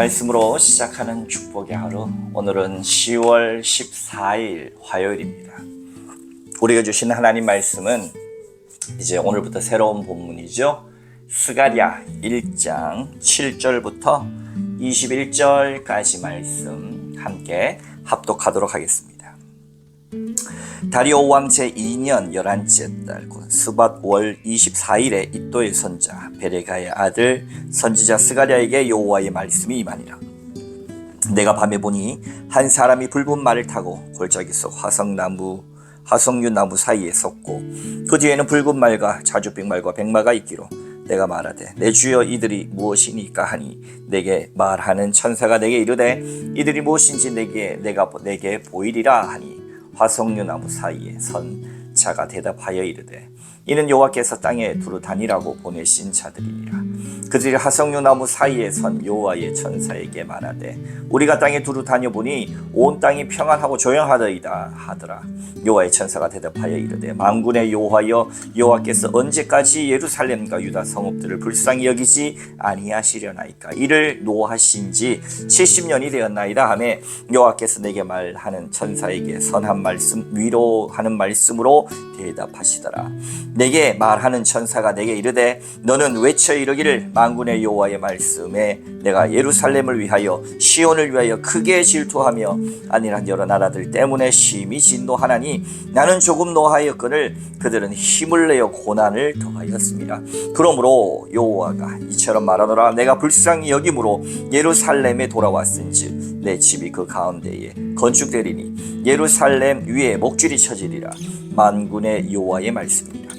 말씀으로 시작하는 축복의 하루, 오늘은 10월 14일 화요일입니다. 우리가 주신 하나님 말씀은 이제 오늘부터 새로운 본문이죠. 스가랴 1장 7절부터 21절까지 말씀 함께 합독하도록 하겠습니다. 다리오 왕 제2년 11째 달 스밧 월 24일에 이또의 선자 베레가의 아들 선지자 스가랴에게 여호와의 말씀이 임하니라. 내가 밤에 보니 한 사람이 붉은 말을 타고 골짜기 속 화석류 나무 사이에 섰고 그 뒤에는 붉은 말과 자줏빛 말과 백마가 있기로 내가 말하되 내 주여 이들이 무엇이니까 하니 내게 말하는 천사가 내게 이르되 이들이 무엇인지 내게 보이리라 하니 화석류 나무 사이에 선 자가 대답하여 이르되 이는 여호와께서 땅에 두루 다니라고 보내신 자들이니라. 그들이 화석류 나무 사이에 선 여호와의 천사에게 말하되 우리가 땅에 두루 다녀보니 온 땅이 평안하고 조용하더이다 하더라. 여호와의 천사가 대답하여 이르되 만군의 여호와여 여호와께서 언제까지 예루살렘과 유다 성읍들을 불쌍히 여기지 아니하시려나이까. 이를 노하신 지 70년이 되었나이다 하매 여호와께서 내게 말하는 천사에게 선한 말씀 위로하는 말씀으로 대답하시더라. 내게 말하는 천사가 내게 이르되 너는 외쳐 이르기를 만군의 여호와의 말씀에 내가 예루살렘을 위하여 시온을 위하여 크게 질투하며 아니란 여러 나라들 때문에 심히 진노하나니 나는 조금 노하였거늘 그들은 힘을 내어 고난을 더하였습니다. 그러므로 여호와가 이처럼 말하노라. 내가 불쌍히 여김으로 예루살렘에 돌아왔은즉 내 집이 그 가운데에 건축되리니 예루살렘 위에 목줄이 쳐지리라. 만군의 여호와의 말씀이니라.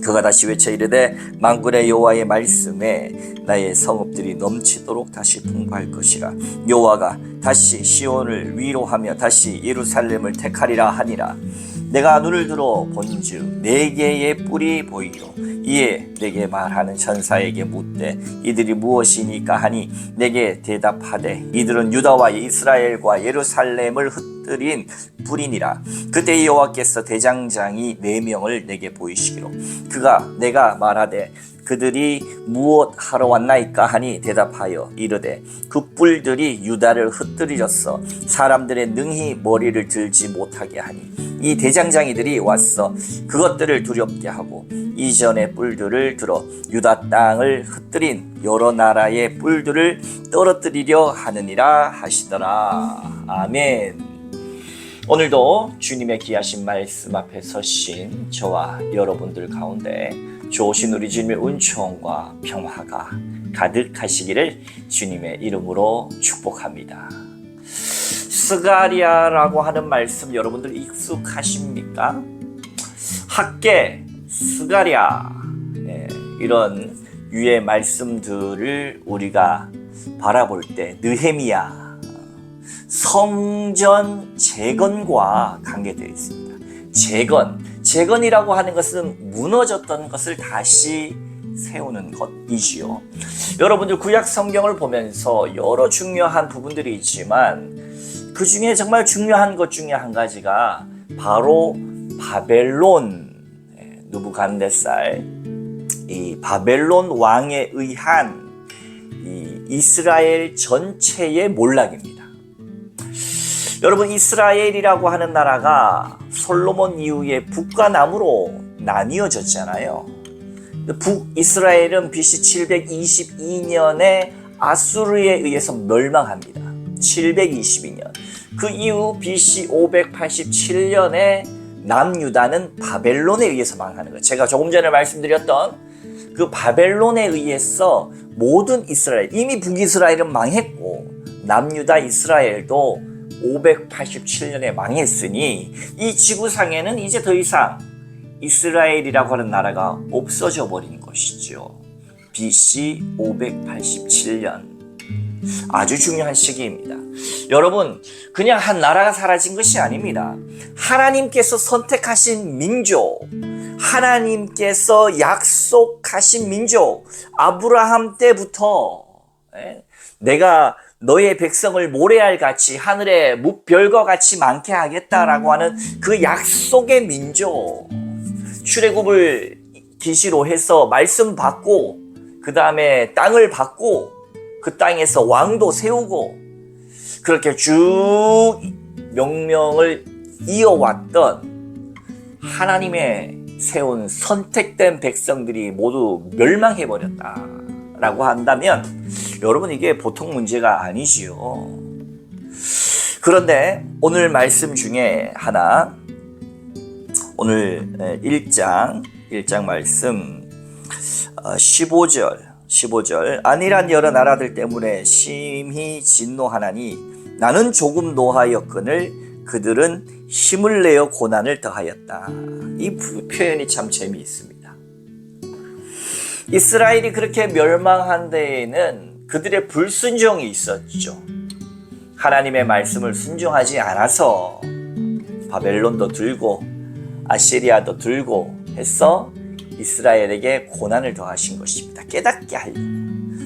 그가 다시 외쳐 이르되 만군의 여호와의 말씀에 나의 성읍들이 넘치도록 다시 풍부할 것이라. 여호와가 다시 시온을 위로하며 다시 예루살렘을 택하리라 하니라. 내가 눈을 들어 본즉 네 개의 뿔이 보이요. 이에 내게 말하는 천사에게 묻되 이들이 무엇이니까 하니 내게 대답하되 이들은 유다와 이스라엘과 예루살렘을 흩뜨린 뿔이니라. 그때 여호와께서 대장장이 4명을 내게 보이시기로 내가 말하되 그들이 무엇 하러 왔나이까 하니 대답하여 이르되 그 뿔들이 유다를 흩뜨리렸어 사람들의 능히 머리를 들지 못하게 하니 이 대장장이들이 왔어 그것들을 두렵게 하고 이전의 뿔들을 들어 유다 땅을 흩뜨린 여러 나라의 뿔들을 떨어뜨리려 하느니라 하시더라. 아멘. 오늘도 주님의 귀하신 말씀 앞에 서신 저와 여러분들 가운데 좋으신 우리 주님의 은총과 평화가 가득하시기를 주님의 이름으로 축복합니다. 스가랴라고 하는 말씀 여러분들 익숙하십니까? 학계, 스가랴 이런 유의 말씀들을 우리가 바라볼 때 느헤미야 성전 재건과 관계되어 있습니다. 재건이라고 하는 것은 무너졌던 것을 다시 세우는 것이지요. 여러분들 구약 성경을 보면서 여러 중요한 부분들이 있지만 그 중에 정말 중요한 것 중에 한 가지가 바로 바벨론 느부갓네살 이 바벨론 왕에 의한 이 이스라엘 전체의 몰락입니다. 여러분 이스라엘이라고 하는 나라가 솔로몬 이후에 북과 남으로 나뉘어졌잖아요. 북이스라엘은 BC 722년에 아수르에 의해서 멸망합니다. 722년. 그 이후 BC 587년에 남유다는 바벨론에 의해서 망하는 거예요. 제가 조금 전에 말씀드렸던 그 바벨론에 의해서 모든 이스라엘, 이미 북이스라엘은 망했고 남유다 이스라엘도 587년에 망했으니 이 지구상에는 이제 더 이상 이스라엘이라고 하는 나라가 없어져 버린 것이죠. BC 587년. 아주 중요한 시기입니다. 여러분, 그냥 한 나라가 사라진 것이 아닙니다. 하나님께서 선택하신 민족, 하나님께서 약속하신 민족, 아브라함 때부터 내가 너의 백성을 모래알 같이 하늘의 무별과 같이 많게 하겠다라고 하는 그 약속의 민족, 출애굽을 기시로 해서 말씀 받고 그 다음에 땅을 받고 그 땅에서 왕도 세우고 그렇게 쭉 명령을 이어왔던 하나님의 세운 선택된 백성들이 모두 멸망해버렸다라고 한다면 여러분 이게 보통 문제가 아니지요. 그런데 오늘 말씀 중에 하나, 오늘 1장 말씀 15절 안일한 여러 나라들 때문에 심히 진노하나니 나는 조금 노하였거늘 그들은 힘을 내어 고난을 더하였다. 이 표현이 참 재미있습니다. 이스라엘이 그렇게 멸망한 데에는 그들의 불순종이 있었죠. 하나님의 말씀을 순종하지 않아서 바벨론도 들고 아시리아도 들고 해서 이스라엘에게 고난을 더하신 것입니다. 깨닫게 하려고.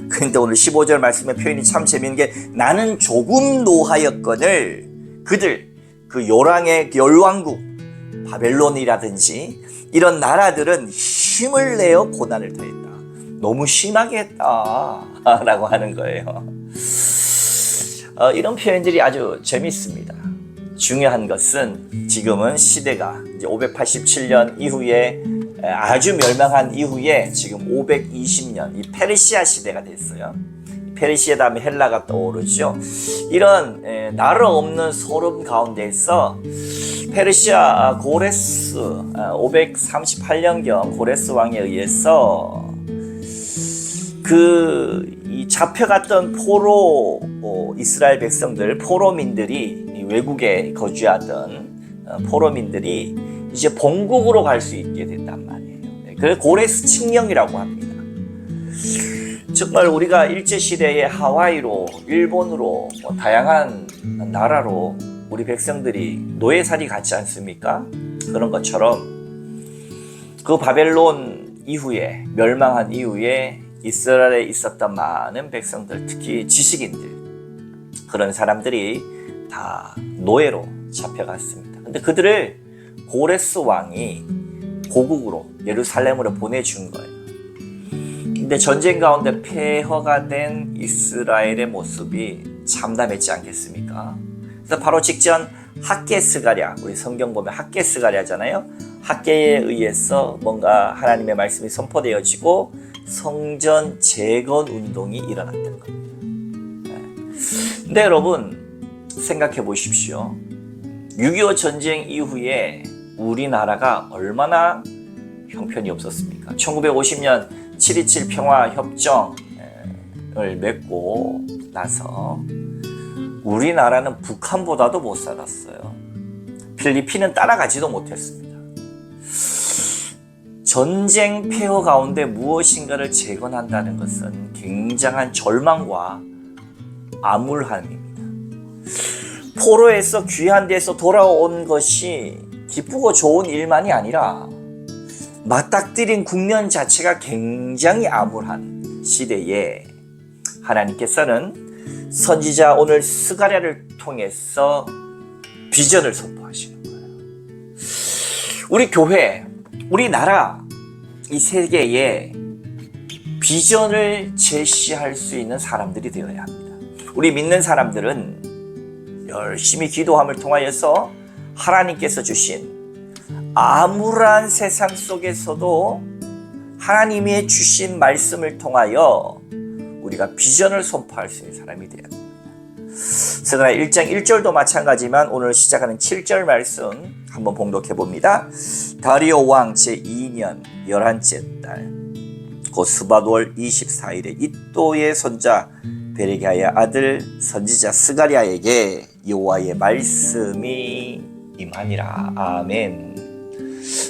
그런데 오늘 15절 말씀의 표현이 참 재미있는 게 나는 조금 노하였거늘 그들 그 요랑의 열왕국 바벨론이라든지 이런 나라들은 힘을 내어 고난을 더했다. 너무 심하게 했다 라고 하는 거예요. 이런 표현들이 아주 재밌습니다. 중요한 것은 지금은 시대가 이제 587년 이후에 아주 멸망한 이후에 지금 520년 이 페르시아 시대가 됐어요. 페르시아 다음에 헬라가 떠오르죠. 이런 나라 없는 소름 가운데서 페르시아 고레스 538년경 고레스 왕에 의해서 이 잡혀갔던 포로 이스라엘 백성들 포로민들이 외국에 거주하던 포로민들이 이제 본국으로 갈 수 있게 된단 말이에요. 그래서 고레스 칙령이라고 합니다. 정말 우리가 일제시대에 하와이로 일본으로 다양한 나라로 우리 백성들이 노예살이 갔지 않습니까? 그런 것처럼 그 바벨론 이후에 멸망한 이후에 이스라엘에 있었던 많은 백성들, 특히 지식인들, 그런 사람들이 다 노예로 잡혀갔습니다. 근데 그들을 고레스 왕이 고국으로 예루살렘으로 보내준 거예요. 근데 전쟁 가운데 폐허가 된 이스라엘의 모습이 참담했지 않겠습니까? 그래서 바로 직전 학개 스가랴, 우리 성경 보면 학개 스가랴잖아요. 학개에 의해서 뭔가 하나님의 말씀이 선포되어지고 성전 재건 운동이 일어났던 겁니다. 근데 여러분 생각해 보십시오. 6.25 전쟁 이후에 우리나라가 얼마나 형편이 없었습니까? 1950년 7.27 평화협정을 맺고 나서 우리나라는 북한보다도 못 살았어요. 필리핀은 따라가지도 못했습니다. 전쟁 폐허 가운데 무엇인가를 재건한다는 것은 굉장한 절망과 암울함입니다. 포로에서 귀한 데서 돌아온 것이 기쁘고 좋은 일만이 아니라 맞닥뜨린 국면 자체가 굉장히 암울한 시대에 하나님께서는 선지자 오늘 스가랴를 통해서 비전을 선포하시는 거예요. 우리 교회, 우리나라, 이 세계에 비전을 제시할 수 있는 사람들이 되어야 합니다. 우리 믿는 사람들은 열심히 기도함을 통하여서 하나님께서 주신 암울한 세상 속에서도 하나님이 주신 말씀을 통하여 우리가 비전을 선포할 수 있는 사람이 되어야 합니다. 스가랴 1장 1절도 마찬가지지만 오늘 시작하는 7절 말씀 한번 봉독해 봅니다. 다리오 왕 제2년 11째 달 곧 스밧월 24일에 이또의 손자 베레기야의 아들 선지자 스가랴에게 여호와의 말씀이 임하니라. 아멘.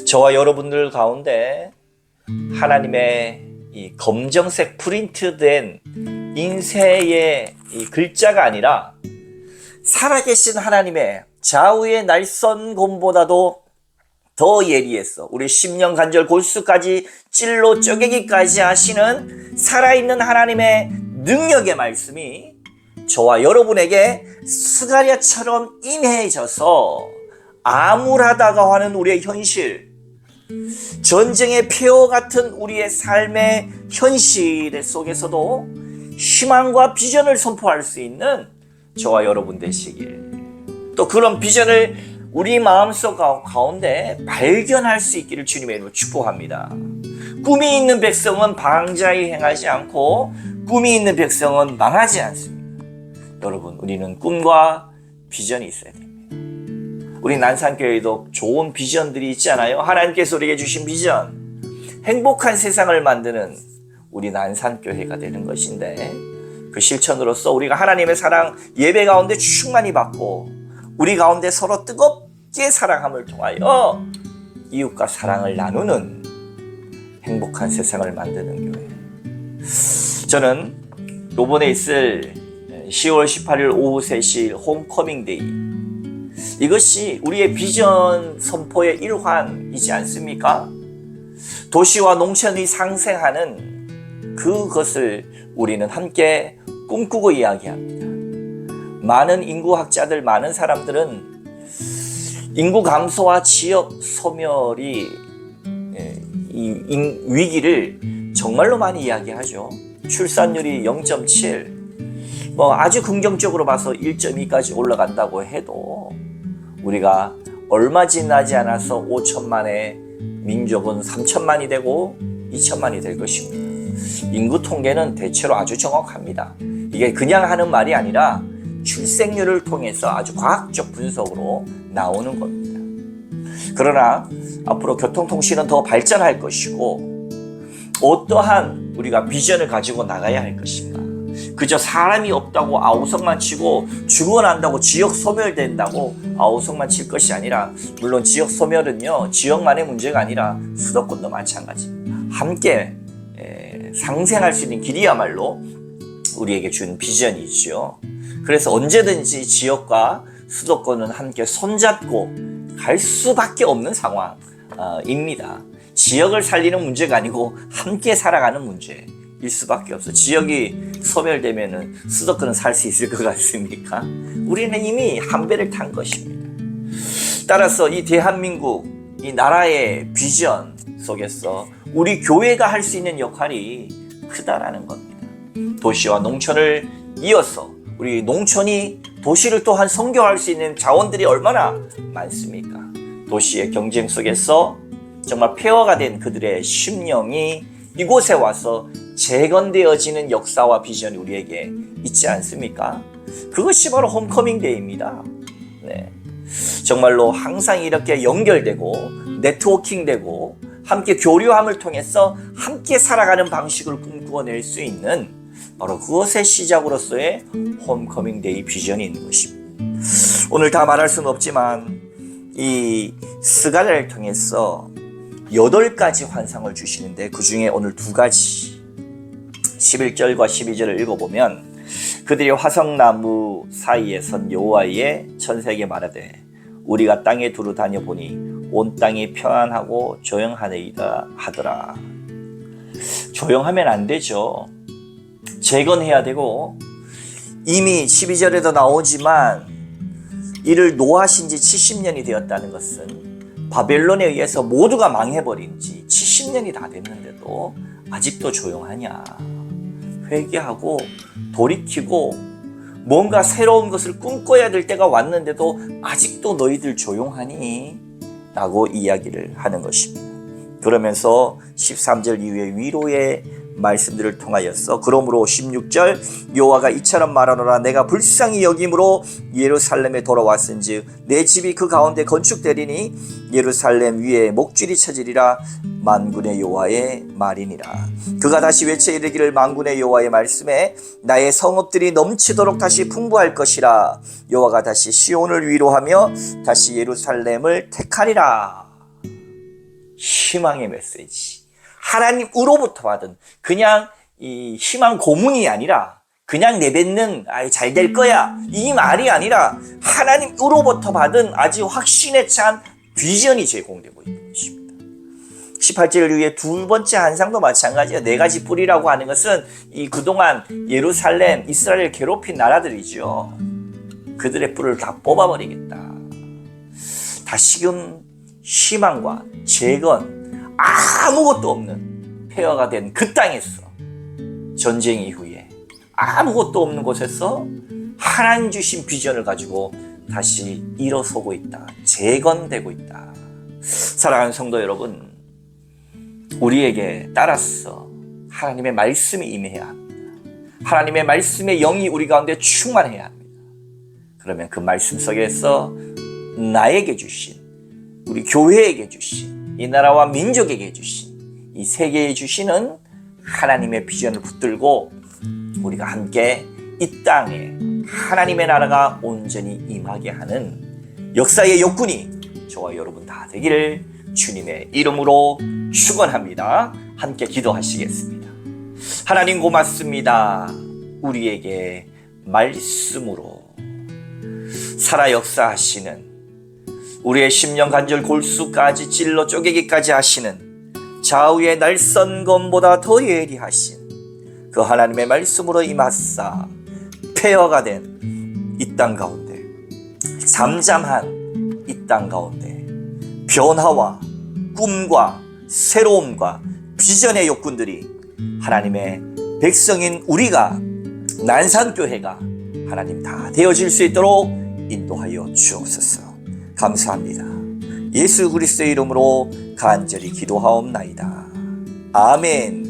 저와 여러분들 가운데 하나님의 이 검정색 프린트된 인쇄의 이 글자가 아니라 살아계신 하나님의 좌우의 날선검보다도 더 예리해서 우리 심령 간절 골수까지 찔러 쪼개기까지 하시는 살아있는 하나님의 능력의 말씀이 저와 여러분에게 스가랴처럼 임해져서 암울하다고 하는 우리의 현실, 전쟁의 폐허 같은 우리의 삶의 현실 속에서도 희망과 비전을 선포할 수 있는 저와 여러분 되시길, 또 그런 비전을 우리 마음속 가운데 발견할 수 있기를 주님의 이름으로 축복합니다. 꿈이 있는 백성은 방자히 행하지 않고 꿈이 있는 백성은 망하지 않습니다. 여러분, 우리는 꿈과 비전이 있어야 됩니다. 우리 난산교회도 좋은 비전들이 있잖아요. 하나님께서 우리에게 주신 비전, 행복한 세상을 만드는 우리 난산교회가 되는 것인데, 그 실천으로서 우리가 하나님의 사랑 예배 가운데 충만히 받고 우리 가운데 서로 뜨겁게 사랑함을 통하여 이웃과 사랑을 나누는 행복한 세상을 만드는 교회. 저는 이번에 있을 10월 18일 오후 3시 홈커밍 데이, 이것이 우리의 비전 선포의 일환이지 않습니까? 도시와 농촌이 상생하는 그것을 우리는 함께 꿈꾸고 이야기합니다. 많은 인구학자들, 많은 사람들은 인구 감소와 지역 소멸이 이 위기를 정말로 많이 이야기하죠. 출산율이 0.7, 아주 긍정적으로 봐서 1.2까지 올라간다고 해도 우리가 얼마 지나지 않아서 5천만의 민족은 3천만이 되고 2천만이 될 것입니다. 인구 통계는 대체로 아주 정확합니다. 이게 그냥 하는 말이 아니라 출생률을 통해서 아주 과학적 분석으로 나오는 겁니다. 그러나 앞으로 교통통신은 더 발전할 것이고, 어떠한 우리가 비전을 가지고 나가야 할 것인가. 그저 사람이 없다고 아우성만 치고 죽어난다고 지역 소멸된다고 아우성만 칠 것이 아니라, 물론 지역 소멸은요 지역만의 문제가 아니라 수도권도 마찬가지입니다. 함께 상생할 수 있는 길이야말로 우리에게 준 비전이죠. 그래서 언제든지 지역과 수도권은 함께 손잡고 갈 수밖에 없는 상황입니다. 지역을 살리는 문제가 아니고 함께 살아가는 문제일 수밖에 없어. 지역이 소멸되면은 수도권은 살 수 있을 것 같습니까? 우리는 이미 한 배를 탄 것입니다. 따라서 이 대한민국, 이 나라의 비전 속에서 우리 교회가 할 수 있는 역할이 크다라는 겁니다. 도시와 농촌을 이어서 우리 농촌이 도시를 또한 선교할 수 있는 자원들이 얼마나 많습니까? 도시의 경쟁 속에서 정말 폐허가 된 그들의 심령이 이곳에 와서 재건되어지는 역사와 비전이 우리에게 있지 않습니까? 그것이 바로 홈커밍 데이입니다. 네. 정말로 항상 이렇게 연결되고 네트워킹되고 함께 교류함을 통해서 함께 살아가는 방식을 꿈꾸어낼 수 있는 바로 그것의 시작으로서의 홈커밍 데이 비전이 있는 것입니다. 오늘 다 말할 수는 없지만 이 스갈랴를 통해서 8가지 환상을 주시는데, 그 중에 오늘 2가지 11절과 12절을 읽어보면, 그들이 화석나무 사이에 선 여호와의 천사에게 말하되 우리가 땅에 두루 다녀보니 온 땅이 평안하고 조용하니이다 하더라. 조용하면 안 되죠. 재건해야 되고, 이미 12절에도 나오지만 이를 노하신 지 70년이 되었다는 것은 바벨론에 의해서 모두가 망해버린 지 70년이 다 됐는데도 아직도 조용하냐. 회개하고 돌이키고 뭔가 새로운 것을 꿈꿔야 될 때가 왔는데도 아직도 너희들 조용하니? 라고 이야기를 하는 것입니다. 그러면서 13절 이후에 위로의 말씀들을 통하여서, 그러므로 16절 여호와가 이처럼 말하노라. 내가 불쌍히 여김으로 예루살렘에 돌아왔은즉 내 집이 그 가운데 건축되리니 예루살렘 위에 목줄이 쳐지리라. 만군의 여호와의 말이니라. 그가 다시 외쳐 이르기를 만군의 여호와의 말씀에 나의 성읍들이 넘치도록 다시 풍부할 것이라. 여호와가 다시 시온을 위로하며 다시 예루살렘을 택하리라. 희망의 메시지. 하나님으로부터 받은 그냥 이 희망 고문이 아니라, 그냥 내뱉는 잘 될 거야 이 말이 아니라, 하나님으로부터 받은 아주 확신에 찬 비전이 제공되고 있는 것입니다. 18절 이후에 2번째 환상도 마찬가지예요. 4가지 뿔이라고 하는 것은 이 그동안 예루살렘, 이스라엘을 괴롭힌 나라들이죠. 그들의 뿔을 다 뽑아버리겠다. 다시금 희망과 재건, 아무것도 없는 폐허가 된 그 땅에서 전쟁 이후에 아무것도 없는 곳에서 하나님 주신 비전을 가지고 다시 일어서고 있다. 재건되고 있다. 사랑하는 성도 여러분, 우리에게 따라서 하나님의 말씀이 임해야 합니다. 하나님의 말씀의 영이 우리 가운데 충만해야 합니다. 그러면 그 말씀 속에서 나에게 주신, 우리 교회에게 주신, 이 나라와 민족에게 주신, 이 세계에 주시는 하나님의 비전을 붙들고 우리가 함께 이 땅에 하나님의 나라가 온전히 임하게 하는 역사의 역군이 저와 여러분 다 되기를 주님의 이름으로 축원합니다. 함께 기도하시겠습니다. 하나님 고맙습니다. 우리에게 말씀으로 살아 역사하시는, 우리의 심령 간절 골수까지 찔러 쪼개기까지 하시는, 좌우의 날선검보다 더 예리하신 그 하나님의 말씀으로 임하사 폐허가 된 이 땅 가운데, 잠잠한 이 땅 가운데 변화와 꿈과 새로움과 비전의 욕군들이 하나님의 백성인 우리가, 난산교회가 하나님 다 되어질 수 있도록 인도하여 주옵소서. 감사합니다. 예수 그리스도의 이름으로 간절히 기도하옵나이다. 아멘.